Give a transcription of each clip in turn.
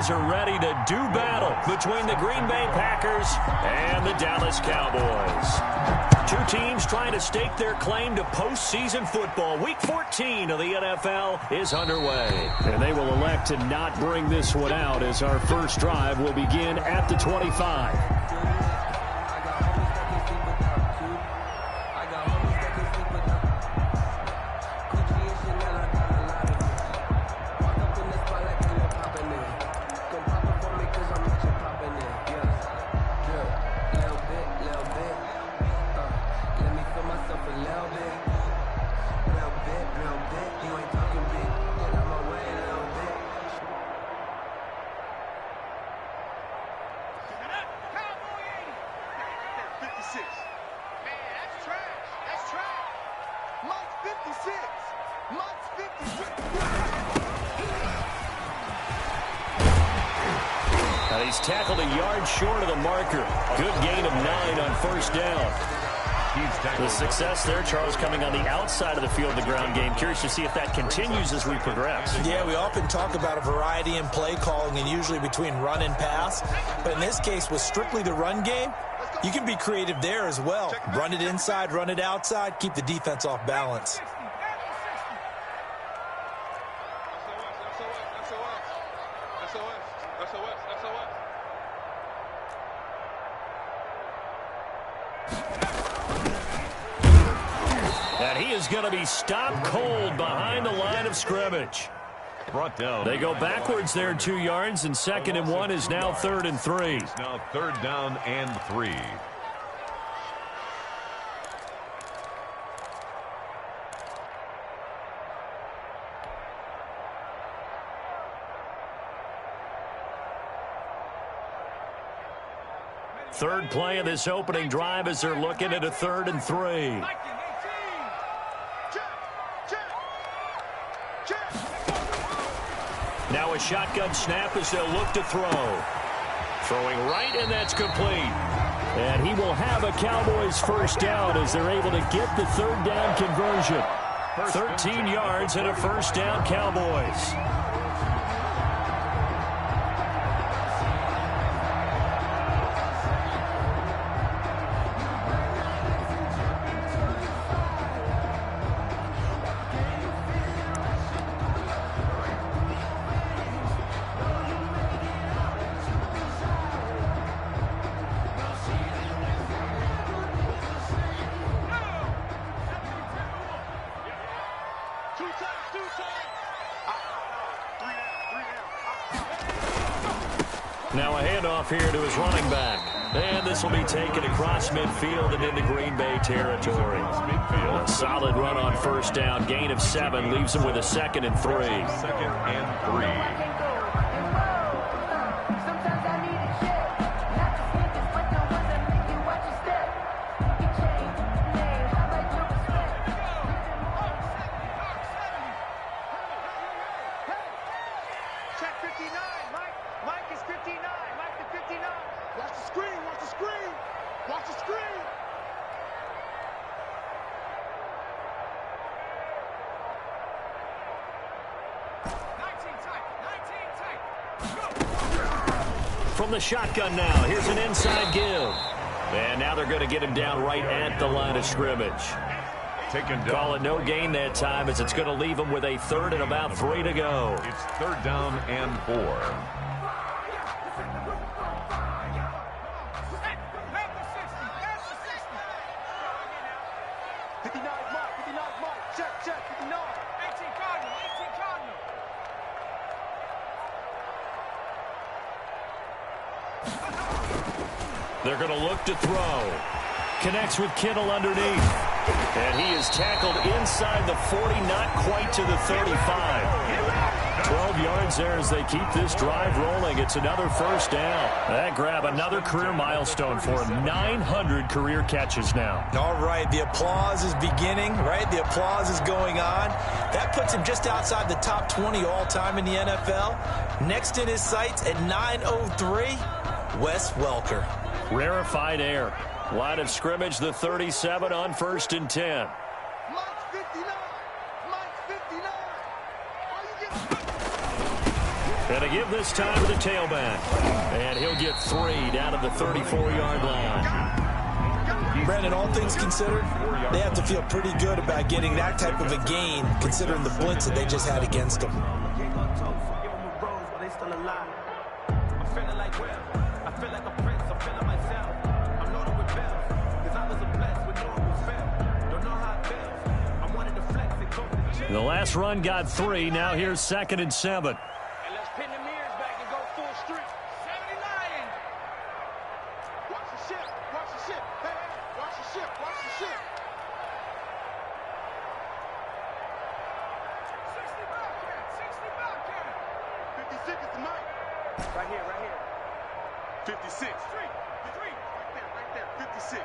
guys are ready to do battle between the Green Bay Packers and the Dallas Cowboys. Two teams trying to stake their claim to postseason football. Week 14 of the NFL is underway. And they will elect to not bring this one out as our first drive will begin at the 25. He's tackled a yard short of the marker. Good gain of 9 on first down. The success there, Charles, coming on the outside of the field, the ground game. Curious to see if that continues as we progress. Yeah, we often talk about a variety in play calling and usually between run and pass. But in this case, with strictly the run game, you can be creative there as well. Run it inside, run it outside, keep the defense off balance. And he is going to be stopped cold behind the line of scrimmage. Brought down. They go backwards there 2 yards, and 2nd and 1 is now 3rd and 3. It's now 3rd down and 3. Third play of this opening drive as they're looking at a 3rd and 3. Now a shotgun snap as they'll look to throw. Throwing right, and that's complete. And he will have a Cowboys first down as they're able to get the 3rd down conversion. 13 yards and a first down, Cowboys. Now a handoff here to his running back. And this will be taken across midfield and into Green Bay territory. A solid run on first down. Gain of 7 leaves him with a 2nd and 3. 2nd and 3. From the shotgun now, here's an inside give. And now they're going to get him down right at the line of scrimmage. Taken down. Call it no gain that time as it's going to leave him with a 3rd and about 3 to go. It's 3rd down and 4. They're going to look to throw. Connects with Kittle underneath. And he is tackled inside the 40, not quite to the 35. 12 yards there as they keep this drive rolling. It's another first down. That grab, another career milestone for him. 900 career catches now. All right, the applause is beginning, right? The applause is going on. That puts him just outside the top 20 all-time in the NFL. Next in his sights at 9:03, Wes Welker. Rarefied air. Line of scrimmage, the 37 on 1st and 10. And to give this time to the tailback. And he'll get 3 down at the 34-yard line. Brandon, all things considered, they have to feel pretty good about getting that type of a gain, considering the blitz that they just had against them. The last run got 3. Now here's 2nd and 7. Right here. 56. Right there. 56.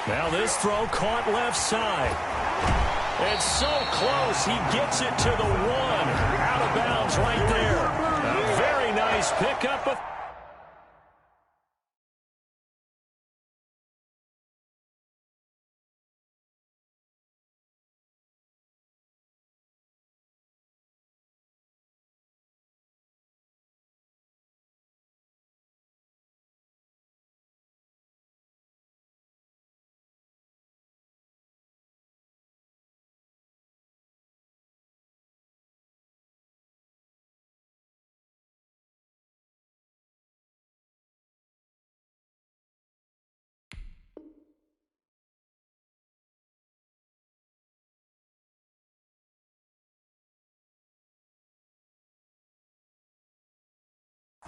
Now this throw caught left side. It's so close. He gets it to the 1. Out of bounds right there. A very nice pickup of...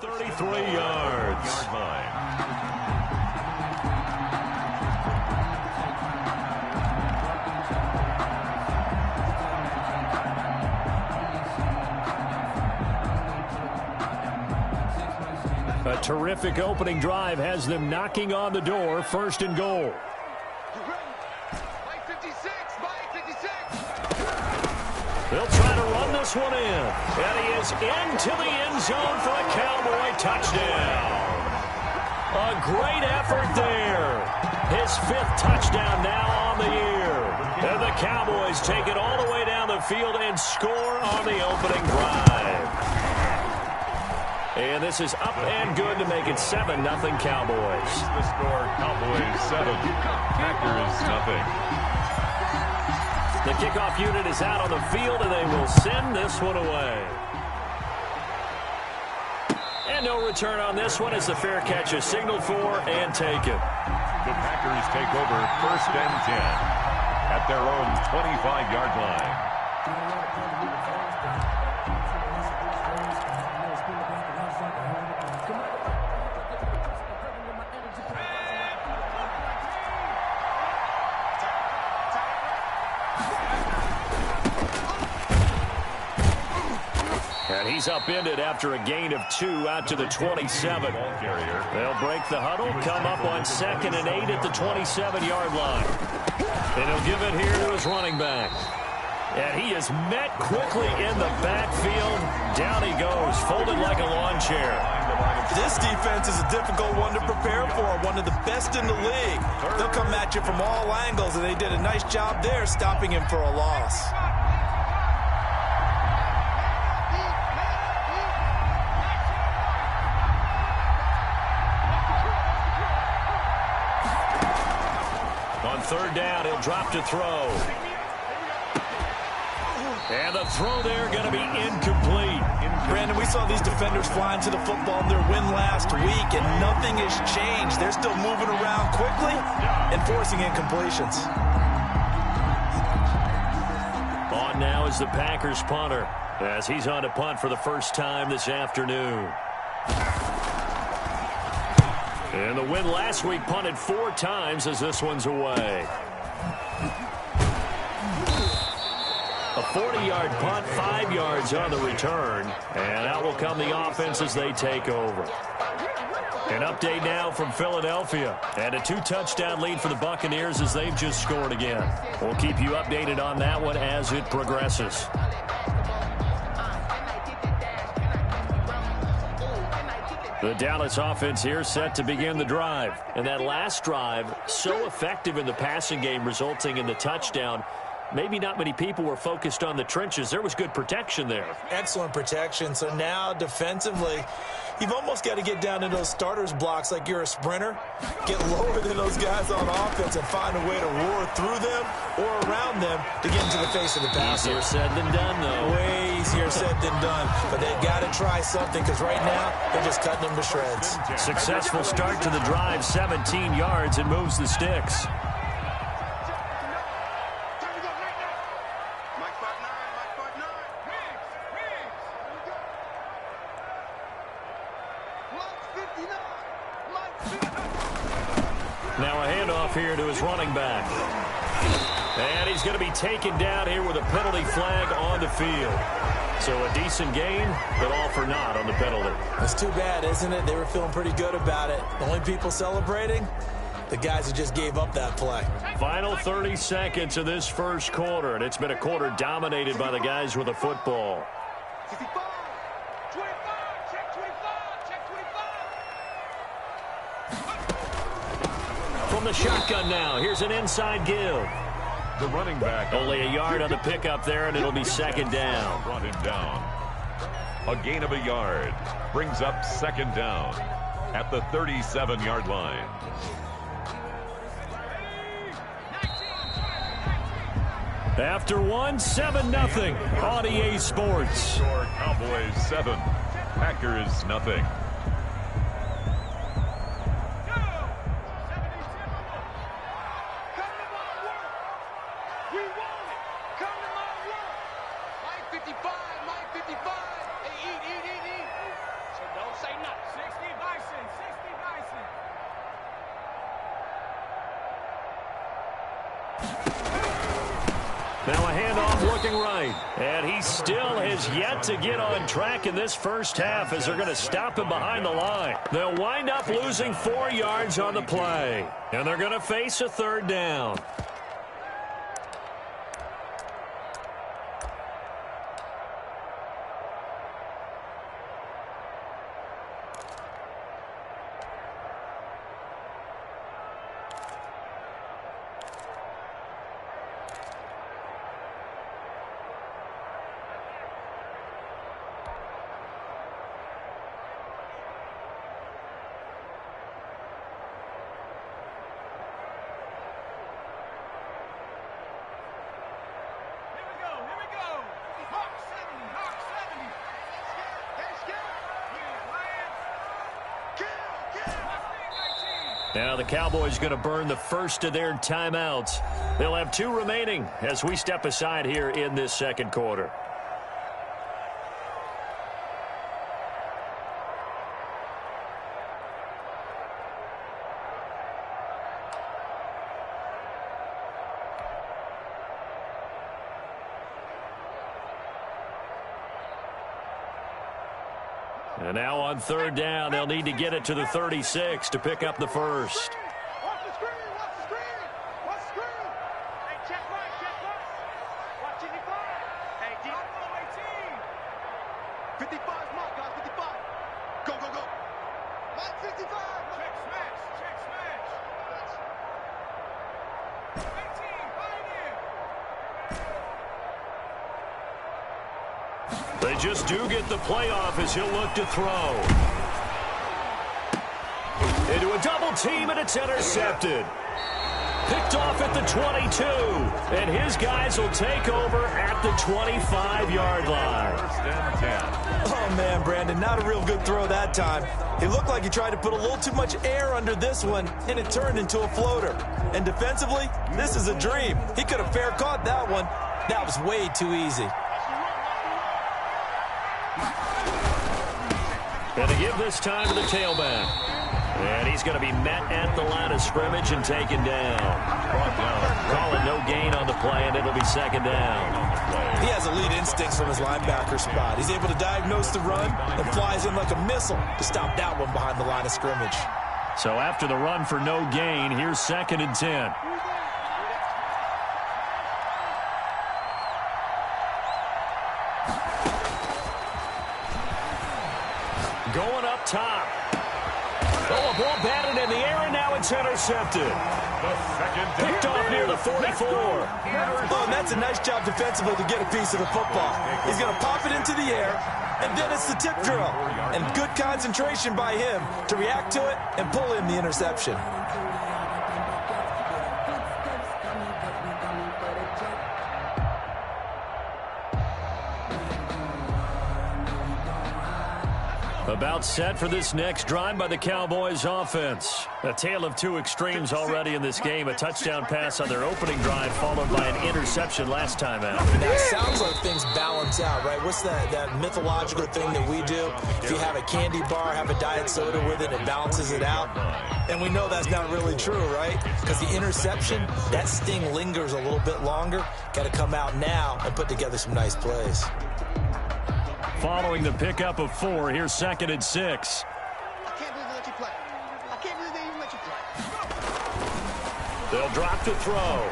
$33 yards. A terrific opening drive has them knocking on the door. 1st and goal. They'll try to run this one in. And he is into the end zone for a Cowboy touchdown. A great effort there. His 5th touchdown now on the year. And the Cowboys take it all the way down the field and score on the opening drive. And this is up and good to make it 7-0 Cowboys. The score, Cowboys 7, Packers nothing. The kickoff unit is out on the field, and they will send this one away. And no return on this one as the fair catch is signaled for and taken. The Packers take over 1st and 10 at their own 25-yard line. And he's upended after a gain of 2 out to the 27. They'll break the huddle, come up on 2nd and 8 at the 27-yard line. And he'll give it here to his running back. And he is met quickly in the backfield. Down he goes, folded like a lawn chair. This defense is a difficult one to prepare for, one of the best in the league. They'll come at you from all angles, and they did a nice job there stopping him for a loss. On 3rd down, he'll drop to throw. And the throw there going to be incomplete. Brandon, we saw these defenders flying to the football in their win last week, and nothing has changed. They're still moving around quickly and forcing incompletions. On now is the Packers punter, as he's on to punt for the first time this afternoon. And the win last week punted 4 times as this one's away. A 40-yard punt, 5 yards on the return. And out will come the offense as they take over. An update now from Philadelphia. And a 2-touchdown lead for the Buccaneers as they've just scored again. We'll keep you updated on that one as it progresses. The Dallas offense here set to begin the drive. And that last drive, so effective in the passing game, resulting in the touchdown. maybe not many people were focused on the trenches. There was good protection there. Excellent protection. So now defensively, you've almost got to get down to those starters blocks like you're a sprinter. Get lower than those guys on offense and find a way to roar through them or around them to get into the face of the passer. Easier said than done, though. Way easier said than done. But they've got to try something because right now they're just cutting them to shreds. Successful start to the drive, 17 yards, and moves the sticks. Now a handoff here to his running back. And he's going to be taken down here with a penalty flag on the field. So a decent gain, but all for naught on the penalty. That's too bad, isn't it? They were feeling pretty good about it. The only people celebrating, the guys who just gave up that play. Final 30 seconds of this first quarter, and it's been a quarter dominated by the guys with the football. 65, 25, check 25, check 25. From the shotgun now, here's an inside give. The running back. Only a yard on the pickup there, and it'll be second down. Brought him down. A gain of a yard. Brings up second down at the 37-yard line. After one, 7-0 on EA Sports. Score Cowboys 7, Packers nothing. Now a handoff looking right. And he still has yet to get on track in this first half as they're going to stop him behind the line. They'll wind up losing 4 yards on the play. And they're going to face a third down. Now the Cowboys going to burn the first of their timeouts. They'll have 2 remaining as we step aside here in this second quarter. And now on third down, they'll need to get it to the 36 to pick up the first. Watch the screen, watch the screen, watch the screen. Hey, check right, check right. Watch 85. Hey, deep. 18. 55 is mark, guys, 55. Go, go, go. Mark 55. Check smash, check smash. 18, pioneer. They just do get the playoff as he'll look to throw. Into a double team, and it's intercepted. Picked off at the 22, and his guys will take over at the 25-yard line. First and 10. Oh, man, Brandon, not a real good throw that time. It looked like he tried to put a little too much air under this one, and it turned into a floater. And defensively, this is a dream. He could have fair caught that one. That was way too easy. And to give this time to the tailback. And he's going to be met at the line of scrimmage and taken down. Brought down. Calling no gain on the play, and it'll be second down. He has elite instincts from his linebacker spot. He's able to diagnose the run and flies in like a missile to stop that one behind the line of scrimmage. So after the run for no gain, here's second and 10. Going up top. Oh, a ball batted in the air, and now now it's intercepted. Picked off near the 44. Oh, and that's a nice job defensively to get a piece of the football. He's going to pop it into the air, and then it's the tip drill. And good concentration by him to react to it and pull in the interception. About set for this next drive by the Cowboys offense. A tale of two extremes already in this game. A touchdown pass on their opening drive followed by an interception last time out. Now, it sounds like things balance out, right? What's that mythological thing that we do? If you have a candy bar, have a diet soda with it, it balances it out. And we know that's not really true, right? Because the interception, that sting lingers a little bit longer. Got to come out now and put together some nice plays. Following the pickup of 4, here's 2nd and 6. I can't believe they let you play. I can't believe they even let you play. They'll drop to throw.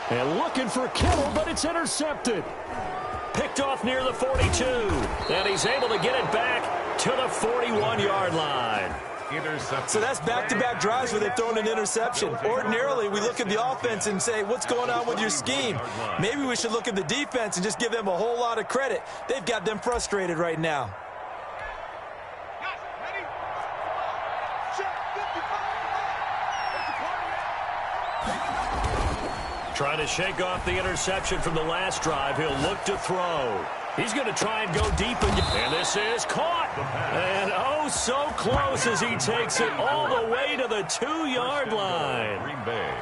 And looking for Kittle, but it's intercepted. Picked off near the 42. And he's able to get it back to the 41-yard line. So that's back-to-back drives where they've thrown an interception. Ordinarily, we look at the offense and say, what's going on with your scheme? Maybe we should look at the defense and just give them a whole lot of credit. They've got them frustrated right now. Trying to shake off the interception from the last drive. He'll look to throw. He's going to try and go deep again. And this is caught. And oh, so close as he takes it all the way to the 2-yard line. Green Bay.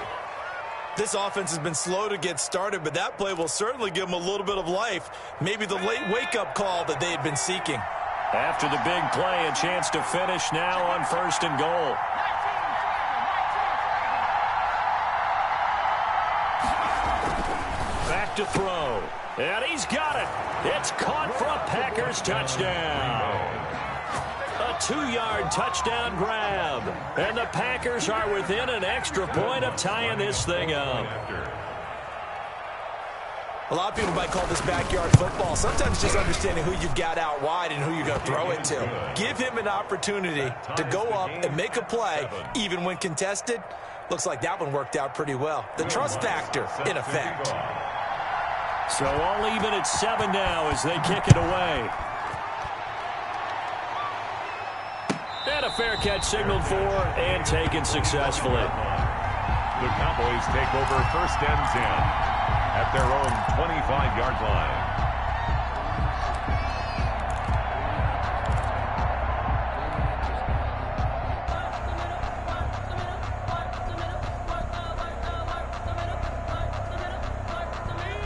This offense has been slow to get started, but that play will certainly give them a little bit of life. Maybe the late wake-up call that they had been seeking. After the big play, a chance to finish now on 1st and goal. Back to throw. And he's got it. It's caught for a Packers touchdown. A 2-yard touchdown grab. And the Packers are within an extra point of tying this thing up. A lot of people might call this backyard football. Sometimes just understanding who you've got out wide and who you're going to throw it to. Give him an opportunity to go up and make a play, even when contested. Looks like that one worked out pretty well. The trust factor in effect. So all even at 7 now as they kick it away. And a fair catch signaled for and taken successfully. The Cowboys take over 1st and 10 at their own 25-yard line.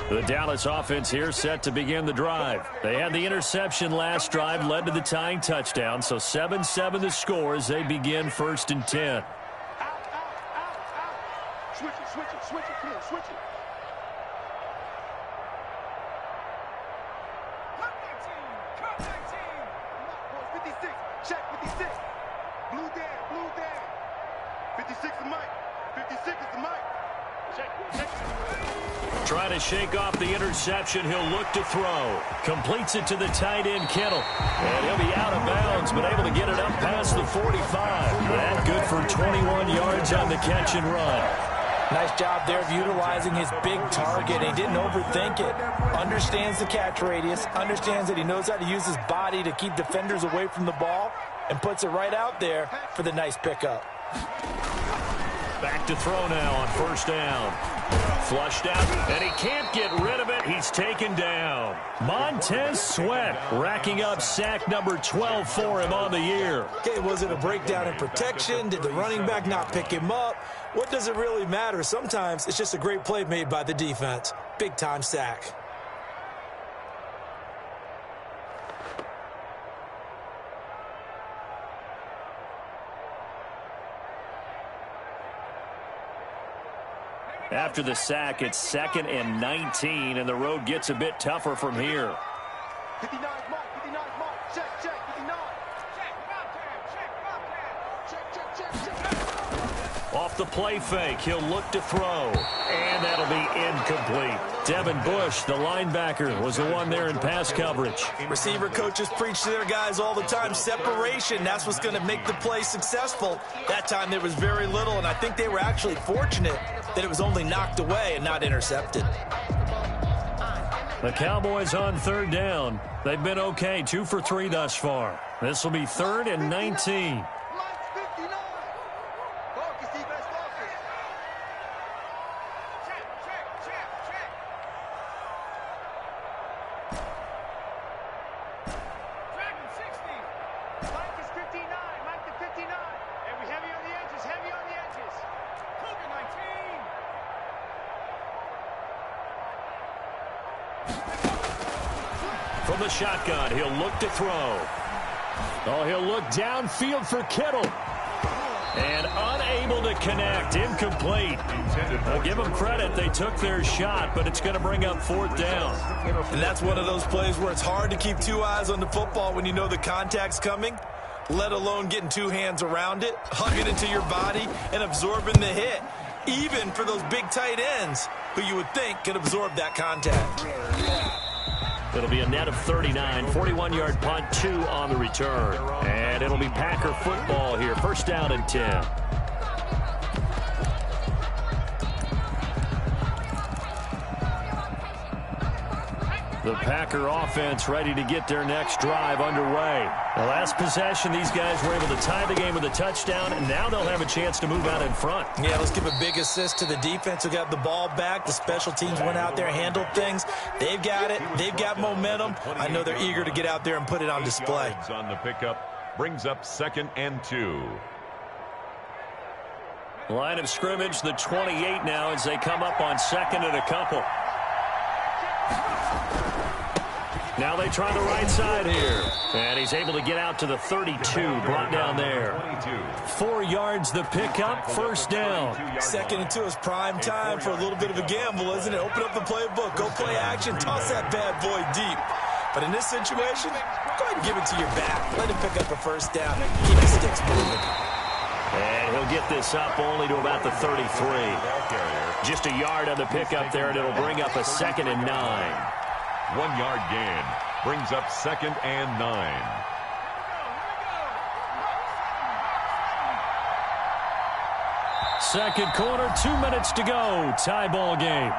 The Dallas offense here set to begin the drive. They had the interception last drive, led to the tying touchdown, so 7-7 the score as they begin 1st and 10. Switch it, come on, switch it. Cut 19. 56, check 56. Blue down. 56 is Mike. 56 is the Mike. Check. Trying to shake off the interception. He'll look to throw. Completes it to the tight end, Kittle. And he'll be out of bounds, but able to get it up past the 45. That good for 21 yards on the catch and run. Nice job there of utilizing his big target. He didn't overthink it. Understands the catch radius. Understands that he knows how to use his body to keep defenders away from the ball. And puts it right out there for the nice pickup. Back to throw now on 1st down. Flushed out, and he can't get rid of it. He's taken down. Montez Sweat racking up sack number 12 for him on the year. Okay, was it a breakdown in protection? Did the running back not pick him up? What does it really matter? Sometimes it's just a great play made by the defense. Big-time sack. After the sack, it's 2nd and 19, and the road gets a bit tougher from here. 59 mark. Check, 59. Check. the play fake. He'll look to throw. And that'll be incomplete. Devin Bush, the linebacker, was the one there in pass coverage. Receiver coaches preach to their guys all the time. Separation, that's what's going to make the play successful. That time there was very little, and I think they were actually fortunate that it was only knocked away and not intercepted. The Cowboys on third down. They've been okay, 2 for 3 thus far. This will be 3rd and 19. From the shotgun, he'll look to throw. Oh, he'll look downfield for Kittle. And unable to connect. Incomplete. I'll give them credit. They took their shot, but it's going to bring up 4th down. And that's one of those plays where it's hard to keep 2 eyes on the football when you know the contact's coming, let alone getting 2 hands around it, hugging it to your body, and absorbing the hit. Even for those big tight ends who you would think could absorb that contact. It'll be a net of 39, 41-yard punt, 2 on the return. And it'll be Packer football here, 1st down and 10. The Packer offense ready to get their next drive underway. The last possession, these guys were able to tie the game with a touchdown, and now they'll have a chance to move out in front. Yeah, let's give a big assist to the defense who got the ball back. The special teams went out there, handled things. They've got it. They've got momentum. I know they're eager to get out there and put it on display. On the pickup brings up 2nd and 2. Line of scrimmage, the 28 now as they come up on 2nd and a couple. Now they try the right side here. And he's able to get out to the 32, brought down there. 4 yards the pickup, 1st down. 2nd and 2 is prime time for a little bit of a gamble, isn't it? Open up the playbook, go play action, toss that bad boy deep. But in this situation, go ahead and give it to your back. Let him pick up a 1st down. Keep the sticks moving. And he'll get this up only to about the 33. Just a yard on the pickup there, and it'll bring up a 2nd and 9. 1 yard gain brings up 2nd and 9. Second quarter, 2 minutes to go. Tie ball game.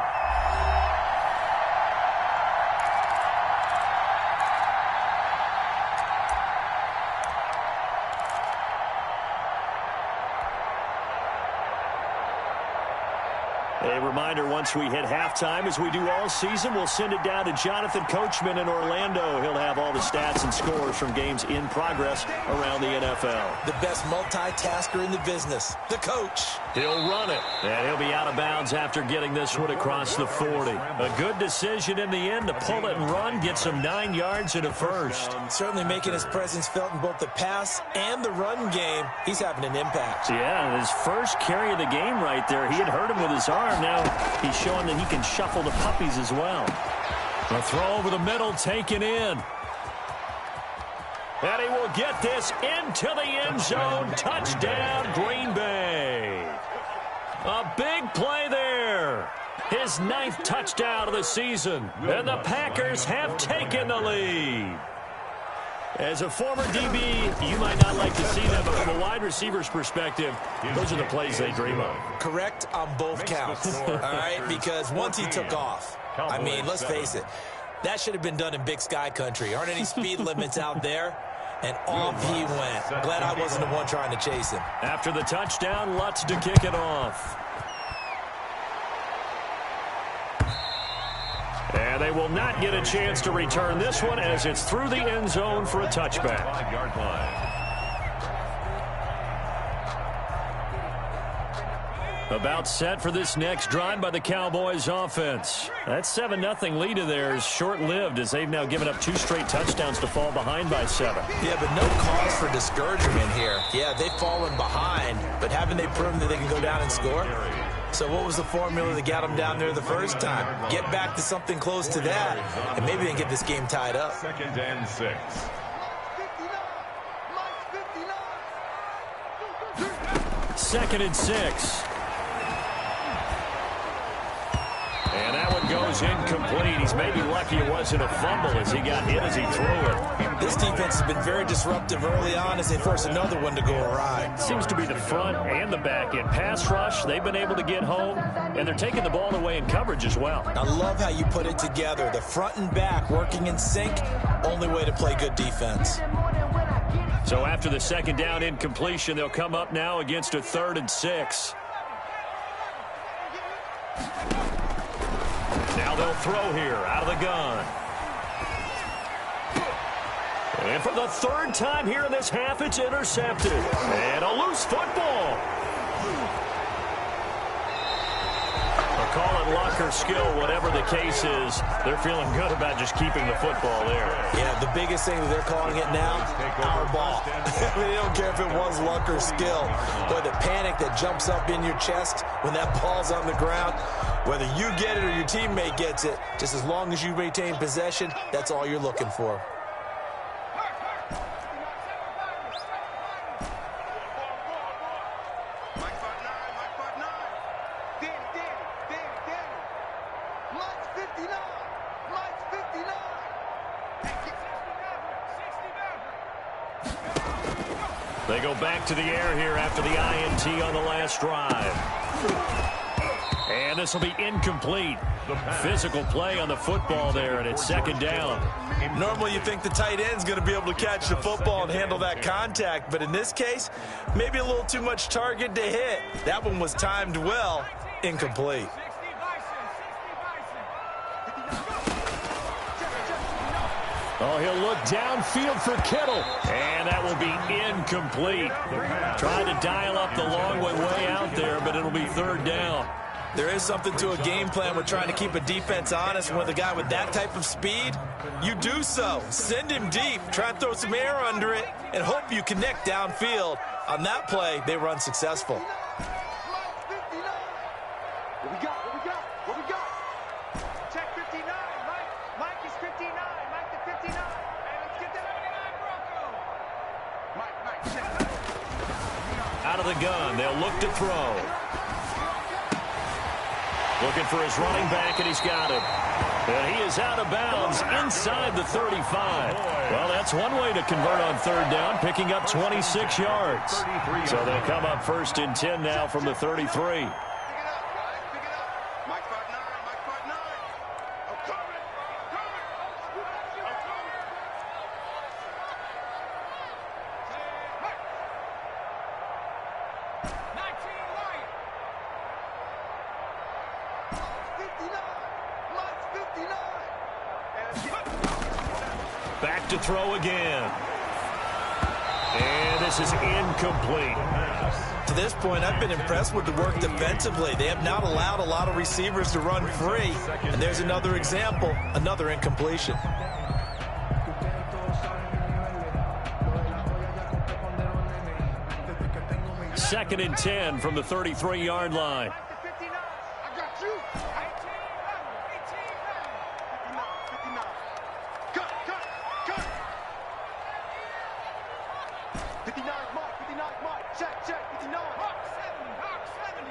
A reminder, once we hit halftime, as we do all season, we'll send it down to Jonathan Coachman in Orlando. He'll have all the stats and scores from games in progress around the NFL. The best multitasker in the business, the coach. He'll run it, and he'll be out of bounds after getting this one across the 40. A good decision in the end to pull it and run, get some 9 yards and a 1st. Certainly making his presence felt in both the pass and the run game. He's having an impact. Yeah, his first carry of the game right there. He had hurt him with his arm. Now he's showing that he can shuffle the puppies as well. A throw over the middle, taken in. And he will get this into the end zone. Touchdown, Green Bay. A big play there. His 9th touchdown of the season. And the Packers have taken the lead. As a former DB, you might not like to see that, but from a wide receiver's perspective, those are the plays they dream of. Correct on both counts, all right? Because once he took off, I mean, let's face it, that should have been done in Big Sky country. Aren't any speed limits out there? And off he went. Glad I wasn't the one trying to chase him. After the touchdown, Lutz to kick it off. And they will not get a chance to return this one as it's through the end zone for a touchback. 5-yard line. About set for this next drive by the Cowboys offense. That 7-0 lead of theirs short-lived as they've now given up 2 straight touchdowns to fall behind by 7. Yeah, but no cause for discouragement here. Yeah, they've fallen behind, but haven't they proven that they can go down and score? So what was the formula that got them down there the first time? Get back to something close to that, and maybe they can get this game tied up. 2nd and 6. 2nd and 6. is incomplete. He's maybe lucky it wasn't a fumble as he got hit as he threw it. This defense has been very disruptive early on as they force another one to go awry. Seems to be the front and the back end. Pass rush, they've been able to get home, and they're taking the ball away in coverage as well. I love how you put it together. The front and back working in sync, only way to play good defense. So after the second down incompletion, they'll come up now against a 3rd and 6. Now they'll throw here out of the gun. And for the 3rd time here in this half, it's intercepted. And a loose football. Call it luck or skill, whatever the case is, they're feeling good about just keeping the football there. Yeah, the biggest thing that they're calling it now, our ball. They don't care if it was luck or skill. But the panic that jumps up in your chest when that ball's on the ground, whether you get it or your teammate gets it, just as long as you retain possession, that's all you're looking for. They go back to the air here after the INT on the last drive. And this will be incomplete. Physical play on the football there, and it's 2nd down. Normally you think the tight end's going to be able to catch the football and handle that contact, but in this case, maybe a little too much target to hit. That one was timed well, incomplete. Oh, he'll look downfield for Kittle. And that will be incomplete. Trying to dial up the long way out there, but it'll be 3rd down. There is something to a game plan with trying to keep a defense honest. With a guy with that type of speed, you do so. Send him deep, try and throw some air under it, and hope you connect downfield. On that play, they were unsuccessful. What we got? What we got? Check 59, Mike. Mike is 59. Mike the 59. Hey, let's get that 59, Bronco. Mike, check that. Out of the gun, they'll look to throw. Looking for his running back, and he's got him. And he is out of bounds inside the 35. Well, that's one way to convert on 3rd down, picking up 26 yards. So they'll come up 1st and 10 now from the 33. Back to throw again. And this is incomplete. To this point, I've been impressed with the work defensively. They have not allowed a lot of receivers to run free. And there's another example, another incompletion. Second and 10 from the 33-yard line. I got you. 59 Mike, check, 59. Hawk 70.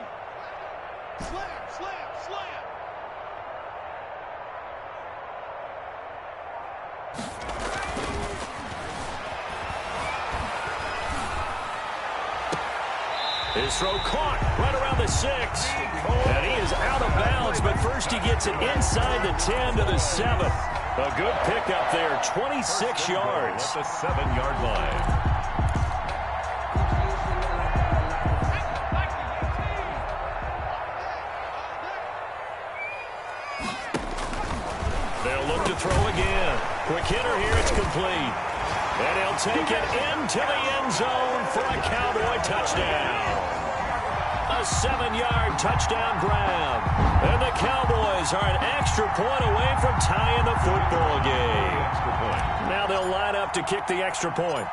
Slam. His throw caught right around the 6. And he is out of bounds, but first he gets it inside the 10 to the 7. A good pickup there, 26 yards. At the 7-yard line. They'll look to throw again. Quick hitter here, it's complete. And he'll take it into the end zone for a Cowboy touchdown. A 7-yard touchdown grab. And the Cowboys are an extra point away from tying the football game. Now they'll line up to kick the extra point.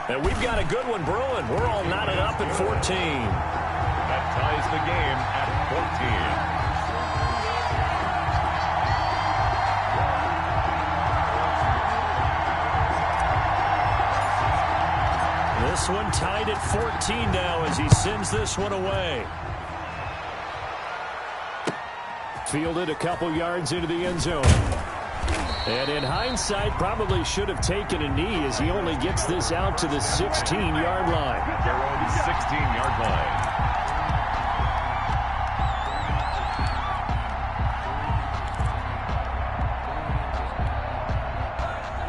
And we've got a good one brewing. We're all knotted up at 14. That ties the game at 14. This one tied at 14 now as he sends this one away. Fielded a couple yards into the end zone. And in hindsight, probably should have taken a knee as he only gets this out to the 16-yard line. Their own 16-yard line.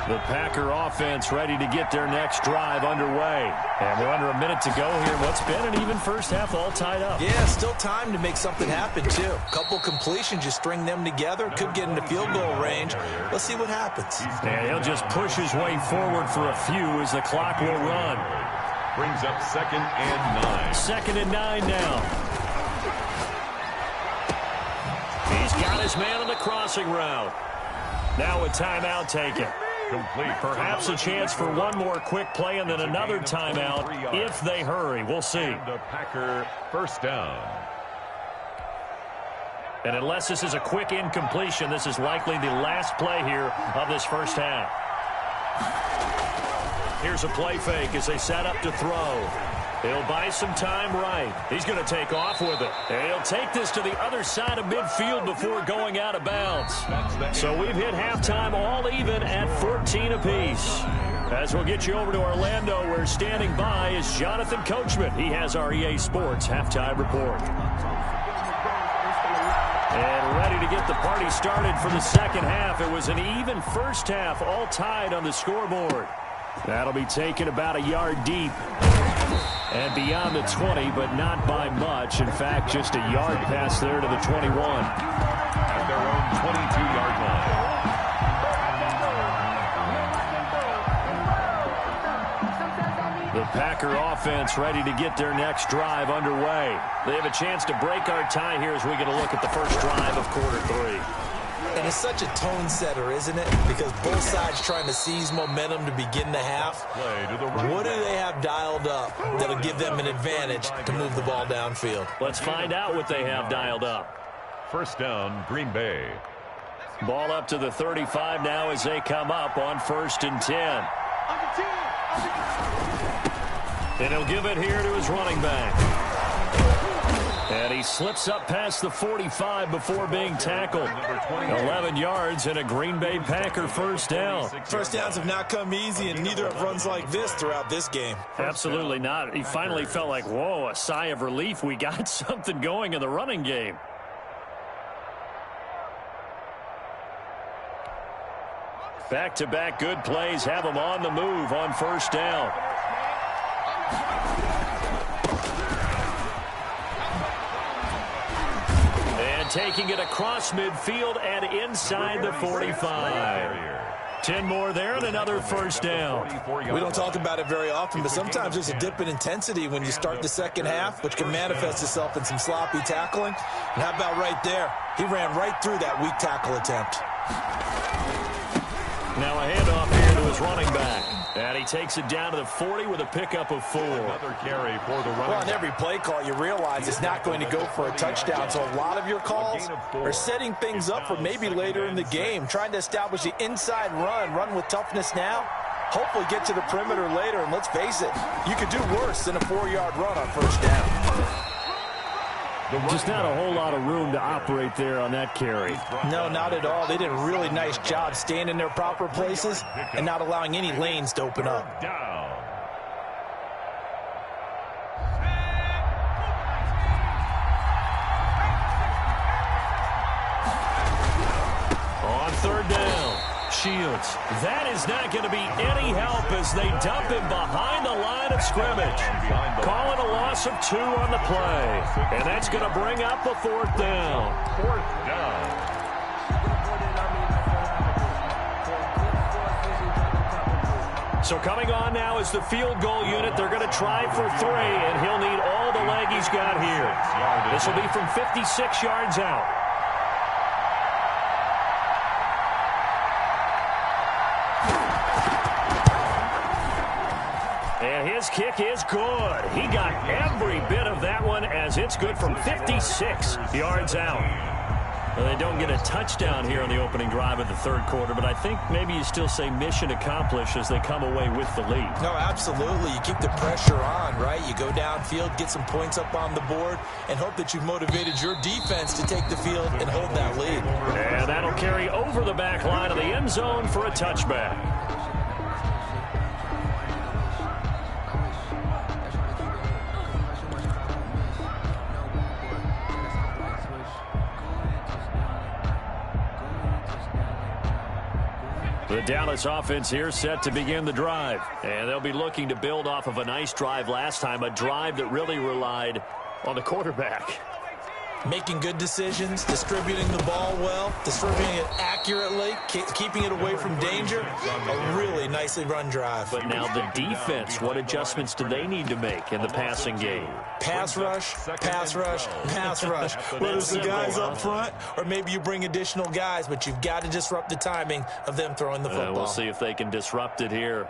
The Packer offense ready to get their next drive underway. And we're under a minute to go here. What's been an even first half all tied up. Yeah, still time to make something happen, too. Couple completions, you string them together. Could get into field goal range. Let's see what happens. And he'll just push his way forward for a few as the clock will run. Brings up 2nd and 9. 2nd and 9 now. He's got his man on the crossing route. Now a timeout taken. Complete. Perhaps a chance for one more quick play and then another timeout if they hurry. We'll see. And the Packer first down. And unless this is a quick incompletion, this is likely the last play here of this first half. Here's a play fake as they set up to throw. He'll buy some time right. He's going to take off with it. And he'll take this to the other side of midfield before going out of bounds. So we've hit halftime all even at 14 apiece. As we'll get you over to Orlando, where standing by is Jonathan Coachman. He has our EA Sports halftime report. And ready to get the party started for the second half. It was an even first half, all tied on the scoreboard. That'll be taken about a yard deep. And beyond the 20, but not by much. In fact, just a yard pass there to the 21. At their own 22-yard line. The Packer offense ready to get their next drive underway. They have a chance to break our tie here as we get a look at the first drive of quarter 3. And it's such a tone setter, isn't it? Because both sides trying to seize momentum to begin the half. What do they have dialed up that'll give them an advantage to move the ball downfield? Let's find out what they have dialed up. First down, Green Bay. Ball up to the 35 now as they come up on 1st and 10. And he'll give it here to his running back. And he slips up past the 45 before being tackled. 11 yards and a Green Bay Packer first down. First downs have not come easy, and neither have runs like this throughout this game. Absolutely not. He finally felt like, whoa, a sigh of relief. We got something going in the running game. Back-to-back good plays have him on the move on first down. Taking it across midfield and inside the 45. 10 more there and another first down. We don't talk about it very often, but sometimes there's a dip in intensity when you start the second half, which can manifest itself in some sloppy tackling. And how about right there? He ran right through that weak tackle attempt. Now a handoff here to his running back. And he takes it down to the 40 with a pickup of 4. Another carry for the running back. Well, on every play call, you realize it's not going to go for a touchdown. So a lot of your calls are setting things up for maybe later in the game, trying to establish the inside run with toughness now. Hopefully get to the perimeter later. And let's face it, you could do worse than a 4-yard run on first down. Just not a whole lot of room to operate there on that carry. No, not at all. They did a really nice job staying in their proper places and not allowing any lanes to open up. On third down, Shields. That is not going to be any help as they dump him behind the line of scrimmage. Calling a loss of 2 on the play. And that's going to bring up a 4th down. 4th down. So coming on now is the field goal unit. They're going to try for 3, and he'll need all the leg he's got here. This will be from 56 yards out. And his kick is good. He got every bit of that one as it's good from 56 yards out. Well, they don't get a touchdown here on the opening drive of the third quarter, but I think maybe you still say mission accomplished as they come away with the lead. No, absolutely. You keep the pressure on, right? You go downfield, get some points up on the board, and hope that you've motivated your defense to take the field and hold that lead. And that'll carry over the back line of the end zone for a touchback. The Dallas offense here set to begin the drive. And they'll be looking to build off of a nice drive last time, a drive that really relied on the quarterback. Making good decisions, distributing the ball well, distributing it accurately, keeping it away from danger. A really nicely run drive. But now the defense, what adjustments do they need to make in the passing game? Pass rush, pass rush, pass rush. Whether it's the guys up front or maybe you bring additional guys, but you've got to disrupt the timing of them throwing the football. We'll see if they can disrupt it here.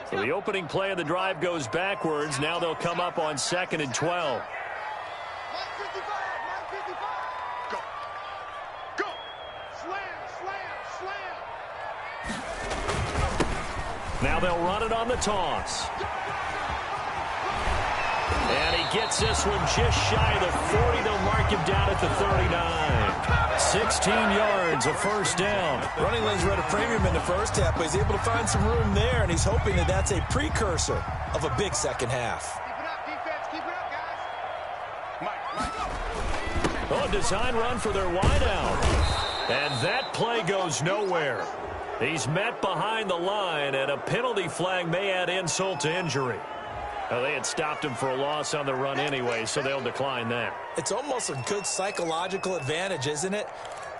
So the opening play of the drive goes backwards. Now they'll come up on 2nd and 12. Go. Go. Slam. Now they'll run it on the toss. And he gets this one just shy of the 40. They'll mark him down at the 39. 16 yards, a first down. Running lanes were at a premium in the first half, but he's able to find some room there, and he's hoping that that's a precursor of a big second half. Keep it up, defense. Keep it up, guys. Mike. Oh, design run for their wideout. And that play goes nowhere. He's met behind the line, and a penalty flag may add insult to injury. Well, they had stopped him for a loss on the run anyway, so they'll decline that. It's almost a good psychological advantage, isn't it?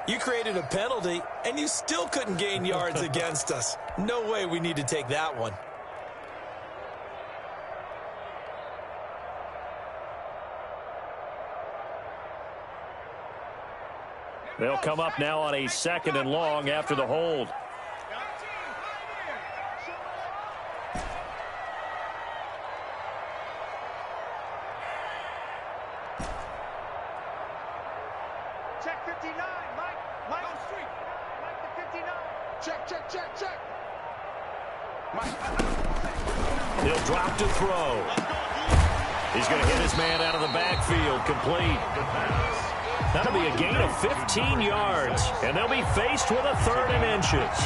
You created a penalty, and you still couldn't gain yards against us. No way we need to take that one. They'll come up now on a 2nd and long after the hold. Check 59, Mike. Mike on street. Mike the 59. Check. Mike. He'll drop to throw. He's going to hit his man out of the backfield. Complete. That'll be a gain of 15 yards, and they'll be faced with a 3rd and inches.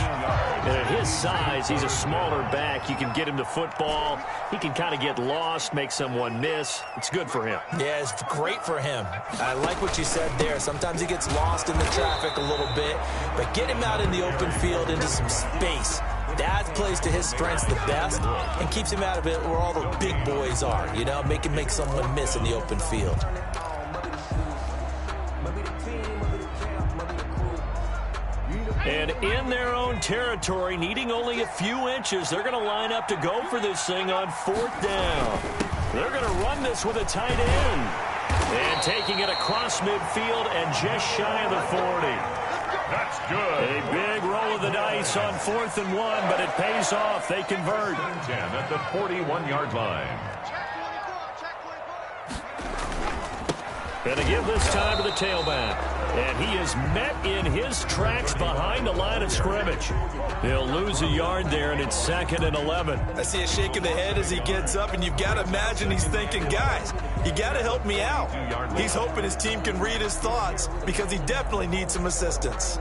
And at his size, he's a smaller back. You can get him to football. He can kind of get lost, make someone miss. It's good for him. Yeah, it's great for him. I like what you said there. Sometimes he gets lost in the traffic a little bit, but get him out in the open field into some space. That plays to his strengths the best and keeps him out of it where all the big boys are, you know, make someone miss in the open field. And in their own territory, needing only a few inches, they're going to line up to go for this thing on 4th down. They're going to run this with a tight end. And taking it across midfield and just shy of the 40. That's good. A big roll of the dice on 4th and 1, but it pays off. They convert. 10 at the 41-yard line. Going to give this time to the tailback. And he is met in his tracks behind the line of scrimmage. He'll lose a yard there, and it's 2nd and 11. I see a shake of the head as he gets up, and you've got to imagine he's thinking, guys, you got to help me out. He's hoping his team can read his thoughts because he definitely needs some assistance.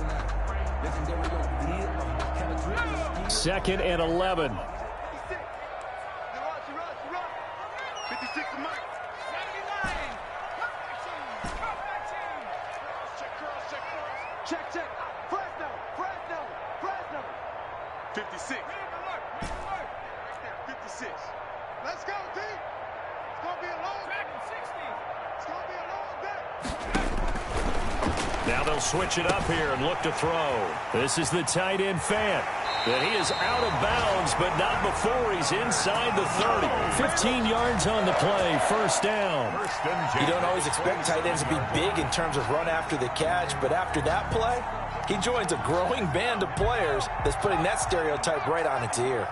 2nd and 11. 56 to Mike. 79. Check. Fresno. 56. 56. Let's go, D. It's going to be a long day. It's going to be a long day. Now they'll switch it up here and look to throw. This is the tight end Fant. And he is out of bounds, but not before he's inside the 30. 15 yards on the play, first down. You don't always expect tight ends to be big in terms of run after the catch, but after that play, he joins a growing band of players that's putting that stereotype right on its ear.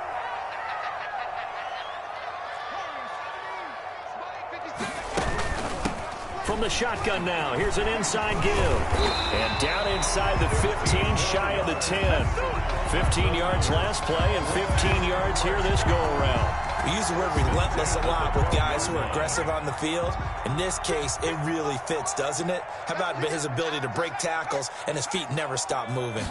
From the shotgun now, here's an inside give. And down inside the 15, shy of the 10. 15 yards last play and 15 yards here this go-around. We use the word relentless a lot with guys who are aggressive on the field. In this case, it really fits, doesn't it? How about his ability to break tackles and his feet never stop moving?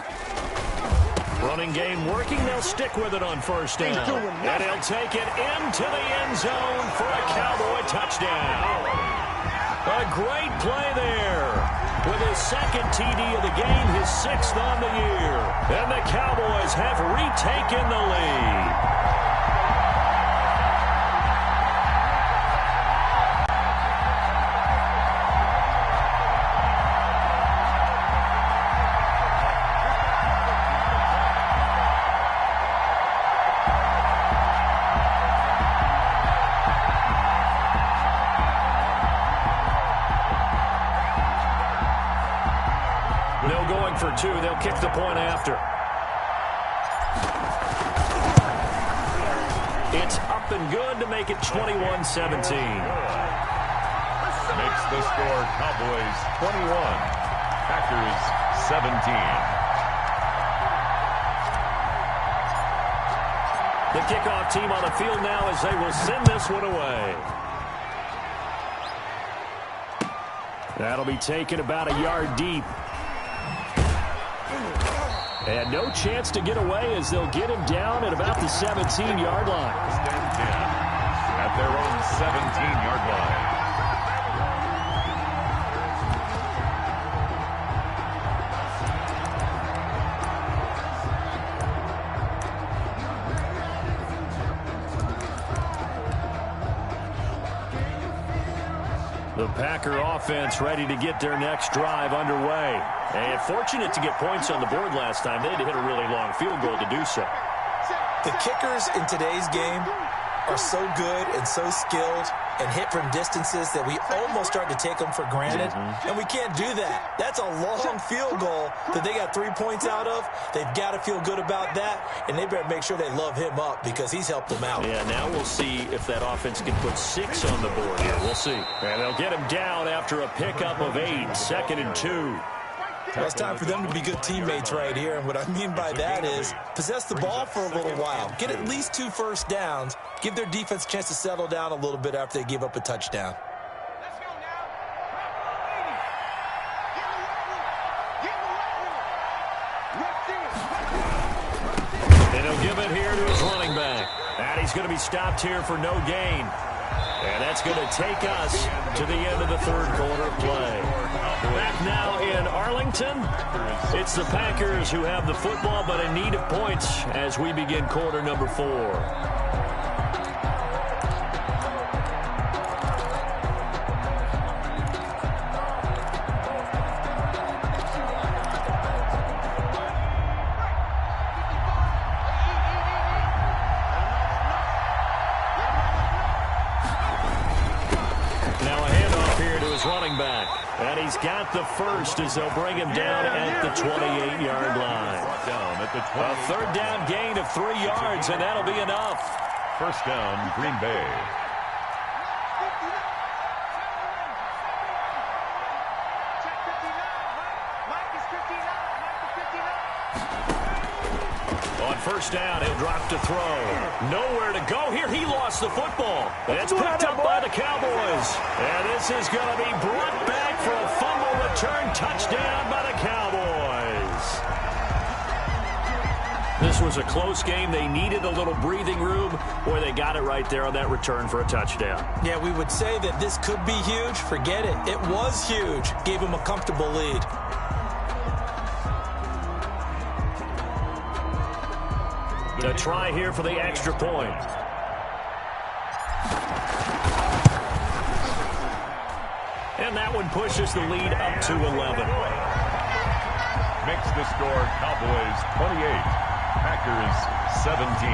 Running game working. They'll stick with it on first down. And he'll take it into the end zone for a Cowboy touchdown. A great play there. With his second TD of the game, his 6th on the year. And the Cowboys have retaken the lead. For 2, they'll kick the point after. It's up and good to make it 21-17. Makes the score Cowboys 21, Packers 17. The kickoff team on the field now as they will send this one away. That'll be taken about a yard deep. And no chance to get away as they'll get him down at about the 17-yard line. At their own 17-yard line. The Packer offense ready to get their next drive underway. And fortunate to get points on the board last time. They had to hit a really long field goal to do so. The kickers in today's game are so good and so skilled and hit from distances that we almost start to take them for granted. And we can't do that. That's a long field goal that they got 3 points out of. They've got to feel good about that, and they better make sure they love him up because he's helped them out. Yeah, now we'll see if that offense can put 6 on the board here. We'll see. And they'll get him down after a pickup of 8, 2nd and 2. Well, it's time for them to be good teammates right here, and what I mean by that is possess the ball for a little while, get at least 2 first downs, give their defense a chance to settle down a little bit after they give up a touchdown. Let's go now. And he'll give it here to his running back. And he's going to be stopped here for no gain. And that's going to take us to the end of the third quarter of play. Back now in Arlington, it's the Packers who have the football but in need of points as we begin quarter number 4. Running back, and he's got the first as they'll bring him down at the 28-yard line. A third down gain of 3 yards, and that'll be enough. First down, Green Bay. Check 59. Mike is 59. On first down, he'll drop to throw. Nowhere to go here. He lost the football. And it's picked up by the Cowboys. And this is going to be brought back for a fumble return touchdown by the Cowboys. This was a close game. They needed a little breathing room. Boy, they got it right there on that return for a touchdown. Yeah, we would say that this could be huge. Forget it. It was huge. Gave him a comfortable lead. A try here for the extra point. And that one pushes the lead up to 11. makes the score Cowboys 28, Packers 17.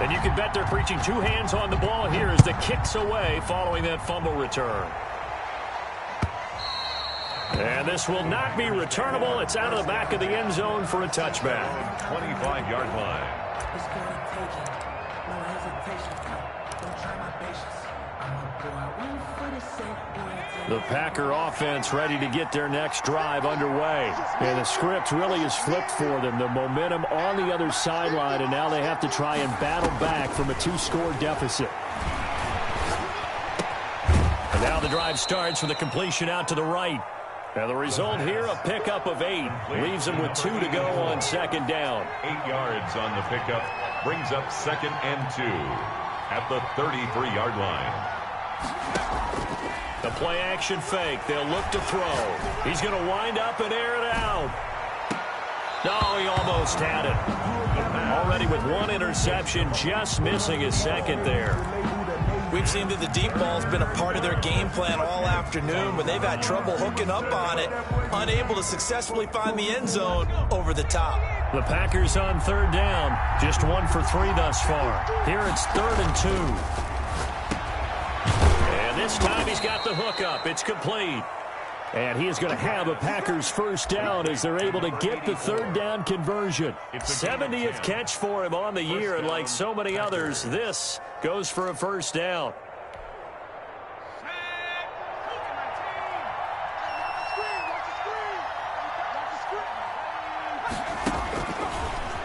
And you can bet they're preaching two hands on the ball here as the kick's away following that fumble return. And this will not be returnable. It's out of the back of the end zone for a touchback. 25-yard line. The Packer offense ready to get their next drive underway. And the script really is flipped for them. The momentum on the other sideline, and now they have to try and battle back from a two-score deficit. And now the drive starts with a completion out to the right. And the result here, a pickup of 8. Leaves them with 2 to go on second down. 8 yards on the pickup. Brings up 2nd and 2 at the 33-yard line. The play-action fake. They'll look to throw. He's going to wind up and air it out. No, he almost had it. Already with 1 interception, just missing his 2nd there. We've seen that the deep ball's been a part of their game plan all afternoon, but they've had trouble hooking up on it, unable to successfully find the end zone over the top. The Packers on 3rd down, just 1 for 3 thus far. Here it's 3rd and 2. And this time he's got the hookup. It's complete. And he is going to have a Packers first down as they're able to get the 3rd down conversion. 70th catch for him on the year, and like so many others, this goes for a first down.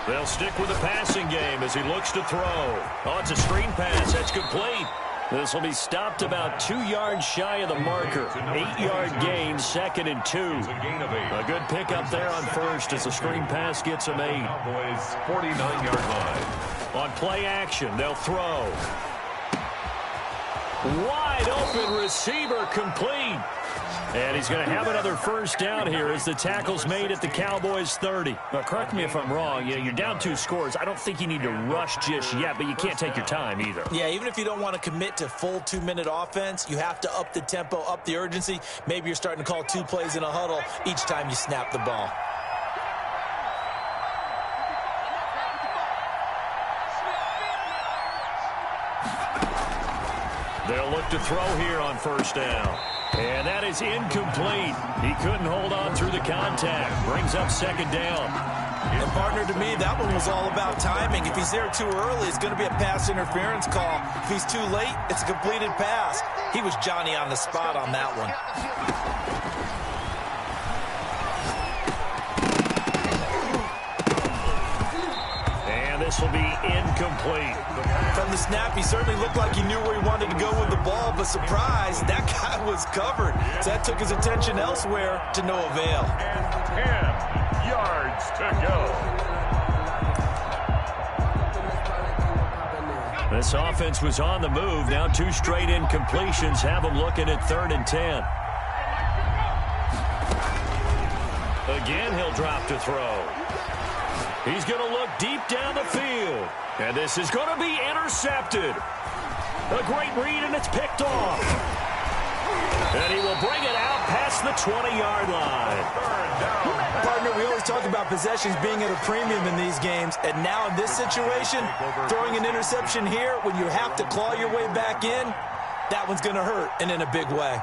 They'll stick with the passing game as he looks to throw. Oh, it's a screen pass. That's complete. This will be stopped about 2 yards shy of the marker. 8-yard gain, 2nd and 2. A good pickup there on first as the screen pass gets him 8. Cowboys 49-yard line. On play action, they'll throw. Wide open receiver complete. And he's going to have another first down here as the tackle's made at the Cowboys 30. Now, correct me if I'm wrong. You're down 2 scores. I don't think you need to rush just yet, but you can't take your time either. Yeah, even if you don't want to commit to full 2-minute offense, you have to up the tempo, up the urgency. Maybe you're starting to call 2 plays in a huddle each time you snap the ball. They'll look to throw here on first down. And that is incomplete. He couldn't hold on through the contact. Brings up 2nd down. And partner, to me, that one was all about timing. If he's there too early, it's going to be a pass interference call. If he's too late, it's a completed pass. He was Johnny on the spot on that one. And this will be incomplete. From the snap, he certainly looked like he knew where he wanted to go with the ball, but surprise, that guy was covered. So that took his attention elsewhere to no avail. 10 yards to go. This offense was on the move. Now 2 straight incompletions have them looking at 3rd and 10. Again, he'll drop to throw. He's going to look deep down the field. And this is going to be intercepted. A great read, and it's picked off. And he will bring it out past the 20-yard line. Partner, we always talk about possessions being at a premium in these games. And now in this situation, throwing an interception here when you have to claw your way back in, that one's going to hurt, and in a big way.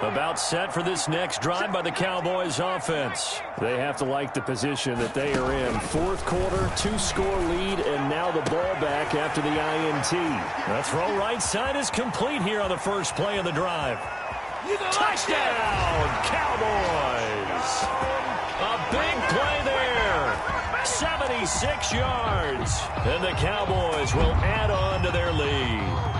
About set for this next drive by the Cowboys offense. They have to like the position that they are in. 4th quarter, 2-score lead, and now the ball back after the INT. The throw right side is complete here on the first play of the drive. Touchdown, Cowboys! A big play there. 76 yards. And the Cowboys will add on to their lead.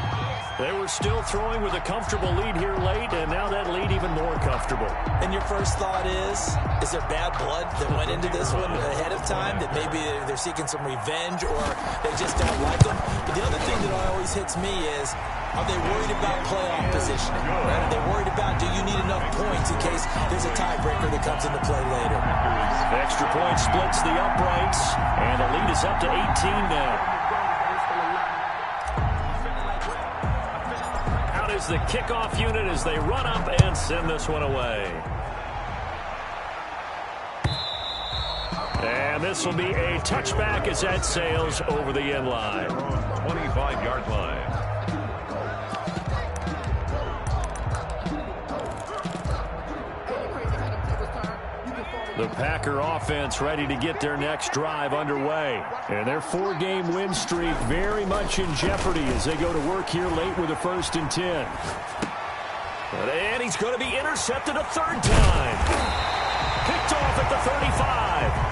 They were still throwing with a comfortable lead here late, and now that lead even more comfortable. And your first thought is there bad blood that went into this one ahead of time, that maybe they're seeking some revenge or they just don't like them? But the other thing that always hits me is, are they worried about playoff positioning? Right? Are they worried about, do you need enough points in case there's a tiebreaker that comes into play later? Extra point splits the uprights, and the lead is up to 18 now. is the kickoff unit as they run up and send this one away. And this will be a touchback as that sails over the end line. 25-yard line. The Packer offense ready to get their next drive underway. And their 4-game win streak very much in jeopardy as they go to work here late with a 1st and 10. And he's going to be intercepted a third time. Picked off at the 35.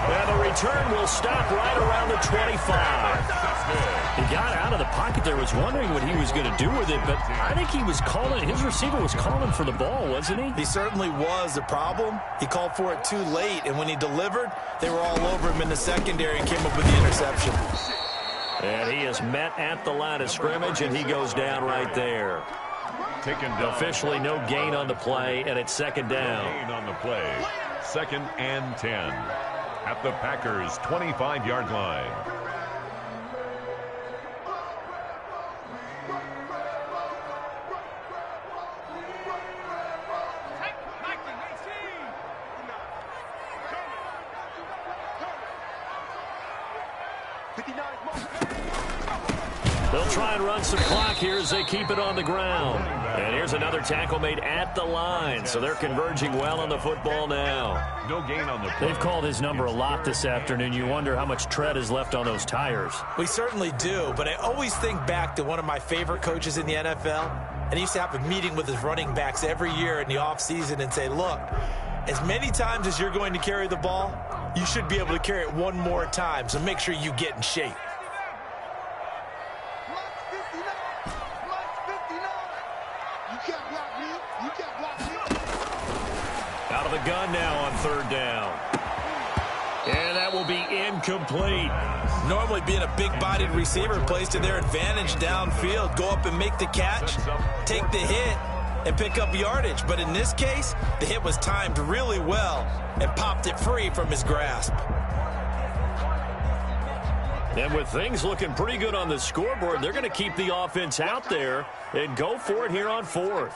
And the return will stop right around the 25. He got out of the pocket there, was wondering what he was going to do with it, but I think he was calling, his receiver was calling for the ball, wasn't he? He certainly was. The problem, he called for it too late, and when he delivered, they were all over him in the secondary and came up with the interception. And he is met at the line of scrimmage, and he goes down right there. Taken down. Officially no gain on the play, and it's 2nd down. Gain on the play. 2nd and 10 at the Packers' 25-yard line. They'll try and run some clock here as they keep it on the ground. And here's another tackle made at the line, so they're converging well on the football now. No gain on the play. They've called his number a lot this afternoon. You wonder how much tread is left on those tires. We certainly do, but I always think back to one of my favorite coaches in the NFL, and he used to have a meeting with his running backs every year in the offseason and say, look, as many times as you're going to carry the ball, you should be able to carry it one more time, so make sure you get in shape. Out of the gun now on 3rd down. And that will be incomplete. Normally being a big-bodied receiver plays to their advantage downfield. Go up and make the catch, take the hit, and pick up yardage. But in this case, the hit was timed really well and popped it free from his grasp. And with things looking pretty good on the scoreboard, they're going to keep the offense out there and go for it here on 4th.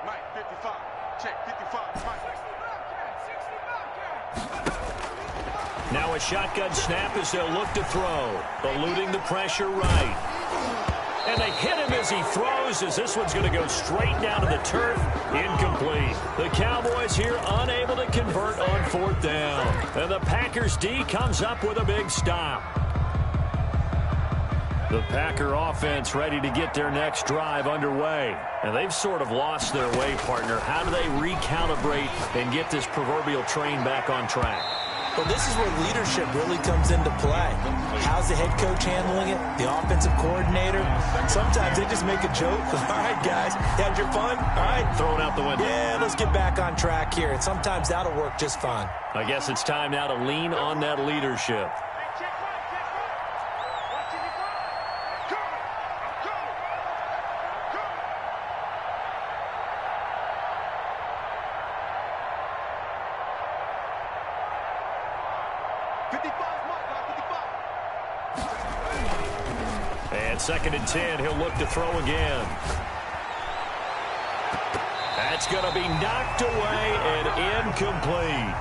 Mike, 55. Check, 55. Mike. Now a shotgun snap as they'll look to throw. Eluding the pressure right. And they hit him as he throws, as this one's going to go straight down to the turf. Incomplete. The Cowboys here unable to convert on 4th down. And the Packers D comes up with a big stop. The Packer offense ready to get their next drive underway. And they've sort of lost their way, partner. How do they recalibrate and get this proverbial train back on track? Well, this is where leadership really comes into play. How's the head coach handling it? The offensive coordinator? Sometimes they just make a joke. All right, guys, you had your fun? All right. Throw it out the window. Yeah, let's get back on track here. And sometimes that'll work just fine. I guess it's time now to lean on that leadership. And 2nd and 10, he'll look to throw again. That's going to be knocked away and incomplete.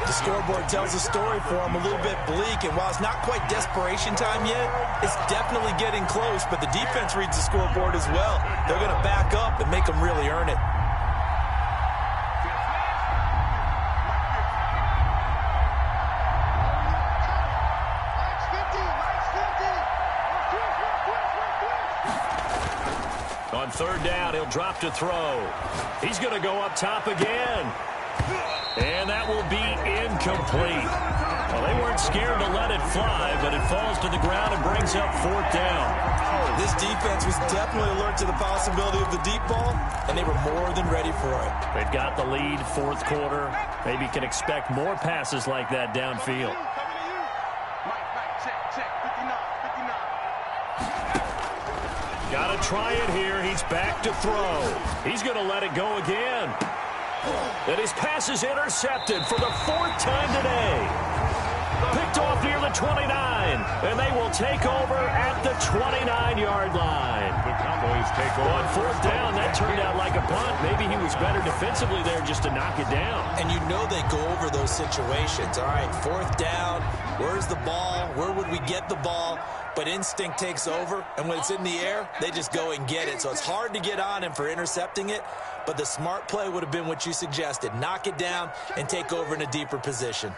The scoreboard tells a story for him, a little bit bleak, and while it's not quite desperation time yet, it's definitely getting close, but the defense reads the scoreboard as well. They're going to back up and make them really earn it. On 3rd down, he'll drop to throw. He's going to go up top again. And that will be incomplete. Well, they weren't scared to let it fly, but it falls to the ground and brings up 4th down. This defense was definitely alert to the possibility of the deep ball, and they were more than ready for it. They've got the lead, 4th quarter. Maybe can expect more passes like that downfield. Got to try it here. He's back to throw. He's going to let it go again. And his pass is intercepted for the 4th time today. Picked off near the 29, and they will take over at the 29-yard line. The Cowboys take over. On 4th down, that turned out like a punt. Maybe he was better defensively there just to knock it down. And you know they go over those situations. All right, 4th down, where's the ball? Where would we get the ball? But instinct takes over, and when it's in the air, they just go and get it. So it's hard to get on him for intercepting it, but the smart play would have been what you suggested. Knock it down and take over in a deeper position.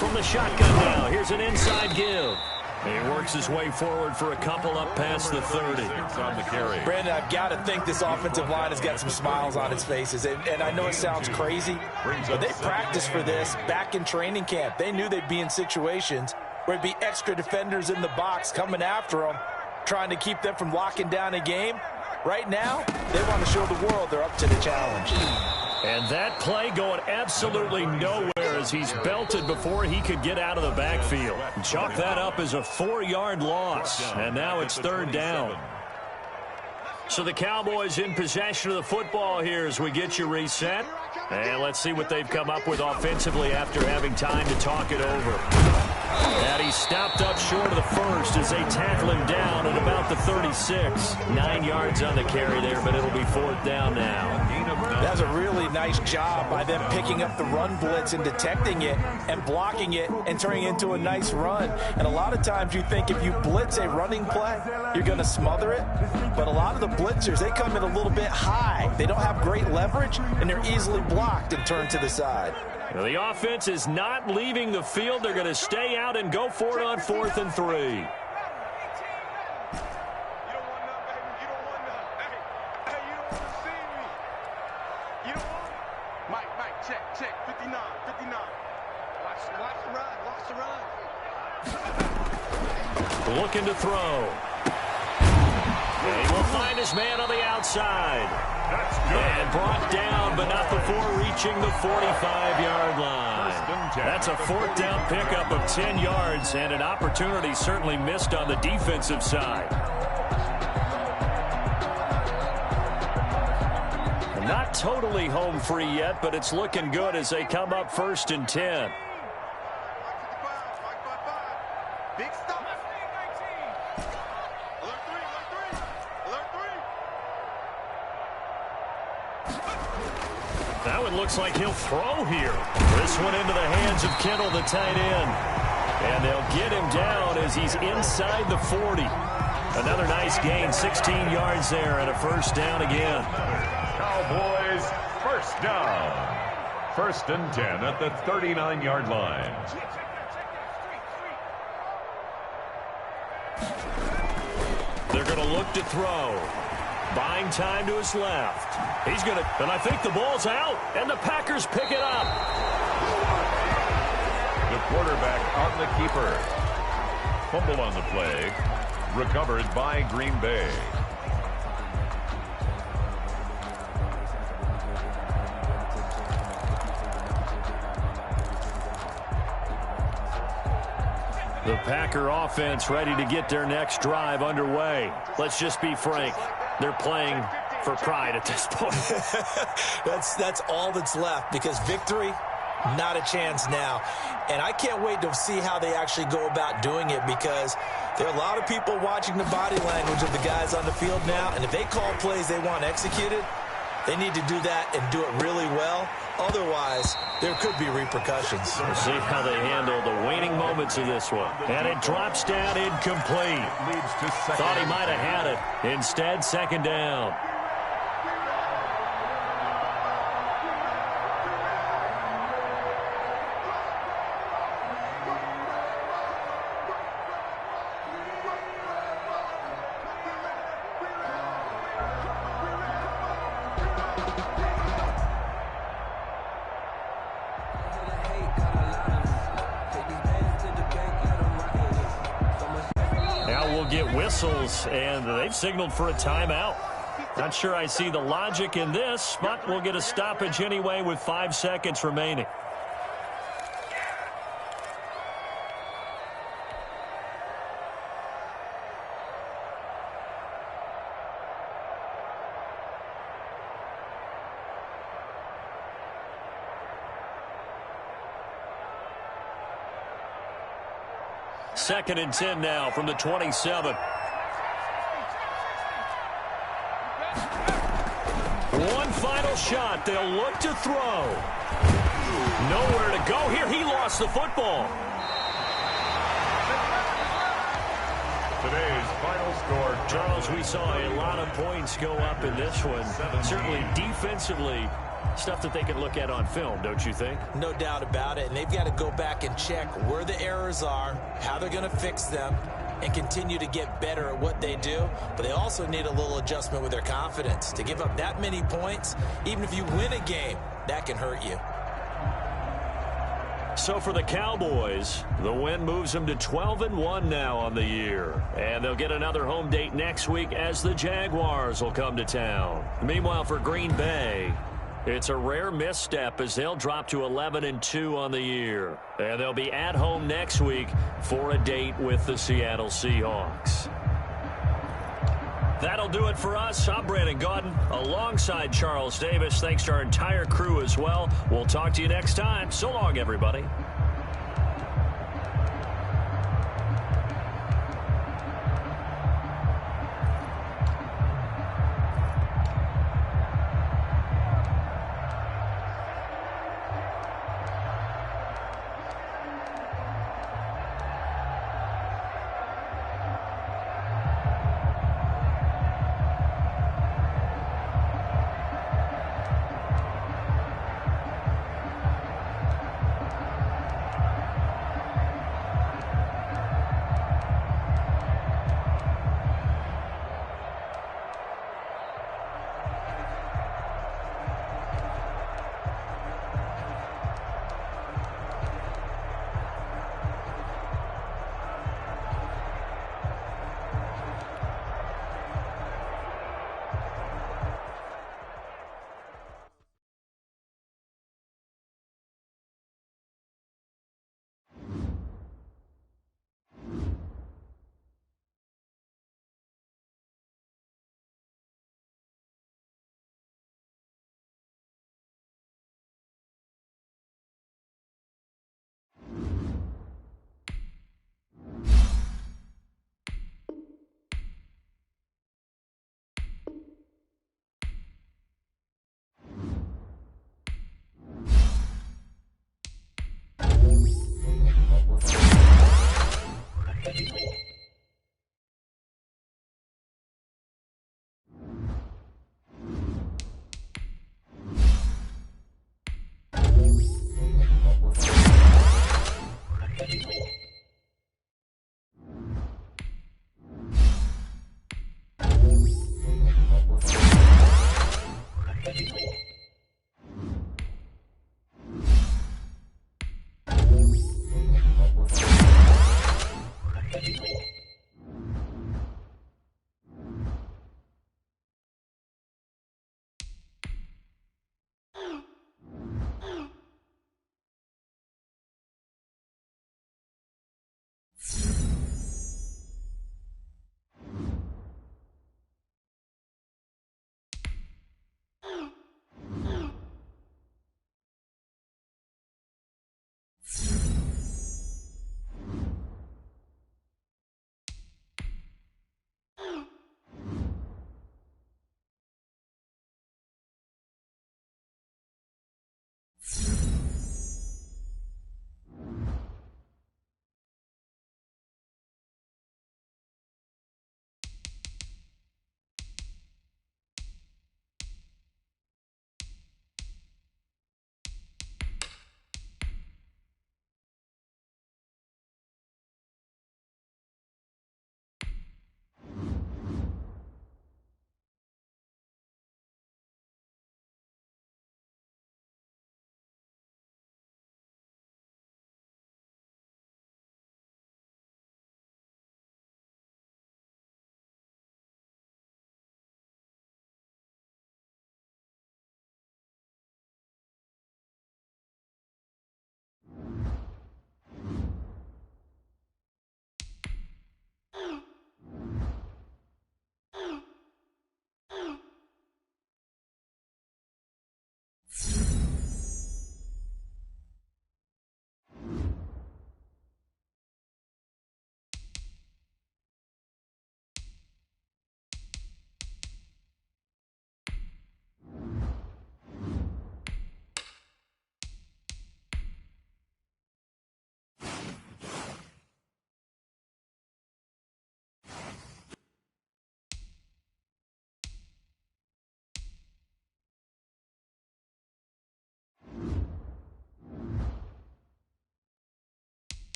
From the shotgun now, here's an inside give. He works his way forward for a couple up past the 30. On the carry. Brandon, I've got to think this offensive line has got some smiles on its faces. And I know it sounds crazy, but they practiced for this back in training camp. They knew they'd be in situations where there'd be extra defenders in the box coming after them, trying to keep them from locking down a game. Right now, they want to show the world they're up to the challenge. And that play going absolutely nowhere as he's belted before he could get out of the backfield. Chalk that up as a 4-yard loss. And now it's 3rd down. So the Cowboys in possession of the football here as we get you reset. And let's see what they've come up with offensively after having time to talk it over. And he stopped up short of the first as they tackle him down at about the 36. 9 yards on the carry there, but it'll be 4th down now. That's a really nice job by them picking up the run blitz and detecting it and blocking it and turning it into a nice run. And a lot of times you think if you blitz a running play, you're going to smother it. But a lot of the blitzers, they come in a little bit high. They don't have great leverage, and they're easily blocked and turned to the side. Well, the offense is not leaving the field. They're going to stay out and go for it on 4th and 3. Looking to throw. And he will find his man on the outside. That's good. And brought down, but not before reaching the 45-yard line. That's a 4th down pickup of 10 yards and an opportunity certainly missed on the defensive side. Not totally home free yet, but it's looking good as they come up 1st and 10. Big stop. Alert 3. That one looks like he'll throw here. This one into the hands of Kittle, the tight end. And they'll get him down as he's inside the 40. Another nice gain, 16 yards there and a 1st down again. Cowboys, 1st down. 1st and 10 at the 39-yard line. They're going to look to throw. Buying time to his left. He's going to, and I think the ball's out, and the Packers pick it up. The quarterback on the keeper. Fumble on the play. Recovered by Green Bay. The Packer offense ready to get their next drive underway. Let's just be frank. They're playing for pride at this point. That's all that's left, because victory, not a chance now. And I can't wait to see how they actually go about doing it, because there are a lot of people watching the body language of the guys on the field now, and if they call plays they want executed, they need to do that and do it really well. Otherwise, there could be repercussions. We'll see how they handle the waning moments of this one. And it drops down incomplete. Thought he might have had it. Instead, 2nd down. Whistles, and they've signaled for a timeout. Not sure I see the logic in this, but we'll get a stoppage anyway with 5 seconds remaining. 2nd and 10 now from the 27. One final shot. They'll look to throw. Nowhere to go here. He lost the football. Today's final score. Charles, we saw a lot of points go up in this one. Certainly defensively, stuff that they can look at on film, don't you think? No doubt about it. And they've got to go back and check where the errors are, how they're going to fix them, and continue to get better at what they do. But they also need a little adjustment with their confidence. To give up that many points, even if you win a game, that can hurt you. So for the Cowboys, the win moves them to 12-1 now on the year. And they'll get another home date next week as the Jaguars will come to town. Meanwhile, for Green Bay, it's a rare misstep as they'll drop to 11-2 on the year. And they'll be at home next week for a date with the Seattle Seahawks. That'll do it for us. I'm Brandon Gaudin alongside Charles Davis. Thanks to our entire crew as well. We'll talk to you next time. So long, everybody.